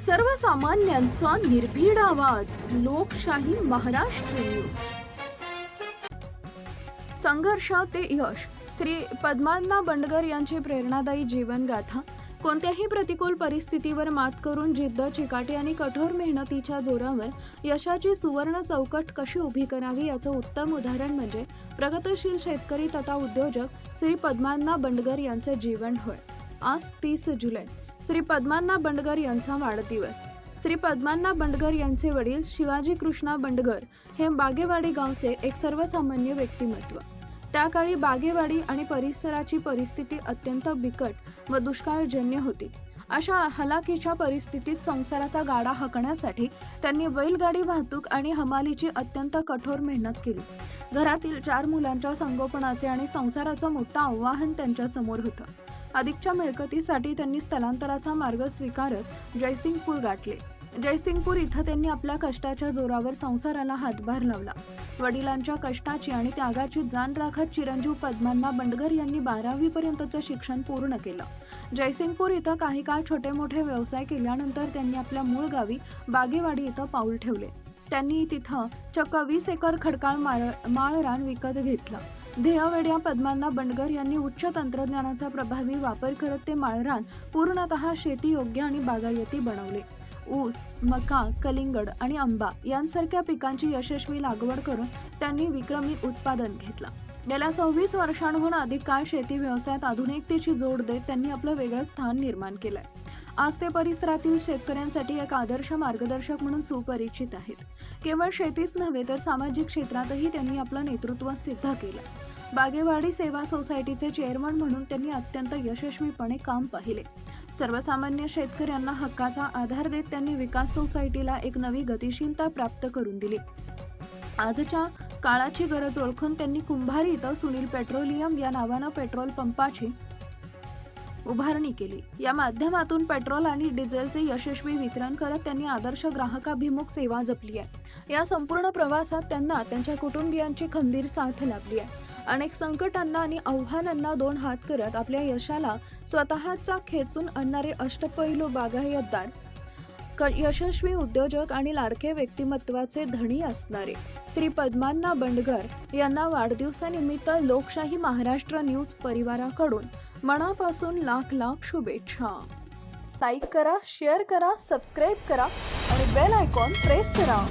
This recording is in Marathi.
सर्वसामान्यांचा निर्भीड आवाज, लोकशाही महाराष्ट्र न्यूज. संघर्ष ते यश. श्री पद्मानाथ बंडगर यांची प्रेरणादायी जीवनगाथा. कोणत्याही प्रतिकूल परिस्थितीवर मात करून जिद्द, चिकाटी आणि कठोर मेहनतीच्या जोरावर यशाची सुवर्ण चौकट कशी उभी करावी याचं उत्तम उदाहरण म्हणजे प्रगतिशील शेतकरी तथा उद्योजक श्री पद्मानाथ बंडगर यांचे जीवन होय. आज 30 जुलै श्री पद्मानाथ बंडगर यांचा वाढदिवस. श्री पद्मानाथ बंडगर यांचे वडील शिवाजी कृष्णा बंडगर हे बागेवाडी गावचे एक सर्वसामान्य व्यक्तिमत्व. त्या काळी बागेवाडी आणि परिसराची परिस्थिती अत्यंत बिकट व दुष्काळजन्य होती. अशा हलाखीच्या परिस्थितीत संसाराचा गाडा हाकण्यासाठी त्यांनी बैलगाडी वाहतूक आणि हमालीची अत्यंत कठोर मेहनत केली. घरातील 4 मुलांच्या संगोपनाचे आणि संसाराचं मोठं आव्हान त्यांच्या समोर होतं. अधिकच्या मिळकतीसाठी त्यांनी स्थलांतराचा मार्ग स्वीकारत जयसिंगपूर गाठले. जयसिंगपूर इथं त्यांनी आपल्या कष्टाच्या जोरावर संसाराला हातभार लावला. वडिलांच्या कष्टाची आणि त्यागाची जाण राखत चिरंजीव पद्मानाथ बंडगर यांनी 12वी पर्यंतचं शिक्षण पूर्ण केलं. जयसिंगपूर इथं काही काळ छोटे मोठे व्यवसाय केल्यानंतर त्यांनी आपल्या मूळ गावी बागेवाडी इथं पाऊल ठेवले. त्यांनी तिथं चक्क 20 एकर खडकाळ माळरान विकत घेतलं. ध्येयवेड्या पद्मानाथ बंडगर यांनी उच्च तंत्रज्ञानाचा प्रभावी वापर करत ते माळरान पूर्णतः शेतीयोग्य आणि बागायती बनवले. ऊस, मका, कलिंगड आणि आंबा यांसारख्या पिकांची यशस्वी लागवड करून त्यांनी विक्रमी उत्पादन घेतलं. गेल्या 26 वर्षांहून अधिक काळ शेती व्यवसायात आधुनिकतेची जोड देत त्यांनी आपलं वेगळं स्थान निर्माण केलंय. आज ते परिसरातील शेतकऱ्यांसाठी एक आदर्श मार्गदर्शक म्हणून सुपरिचित आहेत. केवळ शेतीच नव्हे तर सामाजिक क्षेत्रातही त्यांनी आपलं नेतृत्व सिद्ध केलं. बागेवाडी सेवा सोसायटीचे चेअरमन म्हणून त्यांनी अत्यंत यशस्वीपणे काम पाहिले. सर्वसामान्य शेतकऱ्यांना हक्काचा आधार देत त्यांनी विकास सोसायटीला एक नवी गतिशीलता प्राप्त करून दिली. आजच्या काळाची गरज ओळखून त्यांनी कुंभारी इथं सुनील पेट्रोलियम या नावानं पेट्रोल पंपाची उभारणी केली. या माध्यमातून पेट्रोल आणि डिझेलचे यशस्वी वितरण करत त्यांनी आदर्श ग्राहकाभिमुख सेवा जपली आहे. या संपूर्ण प्रवासात त्यांना त्यांच्या कुटुंबियांची खंबीर साथ लाभली आहे. अनेक संकटांना आणि आव्हानांना 2 हात करत आपल्या यशाला स्वतःचा खेचून आणणारे अष्टपैलू बागायतदार, यशस्वी उद्योजक आणि लाडके व्यक्तिमत्वाचे धनी असणारे श्री पद्मानाथ बंडगर यांना वाढदिवसानिमित्त लोकशाही महाराष्ट्र न्यूज परिवाराकडून मनापासून लाख लाख शुभेच्छा. लाईक करा, शेअर करा, सबस्क्राईब करा आणि बेल आयकॉन प्रेस करा.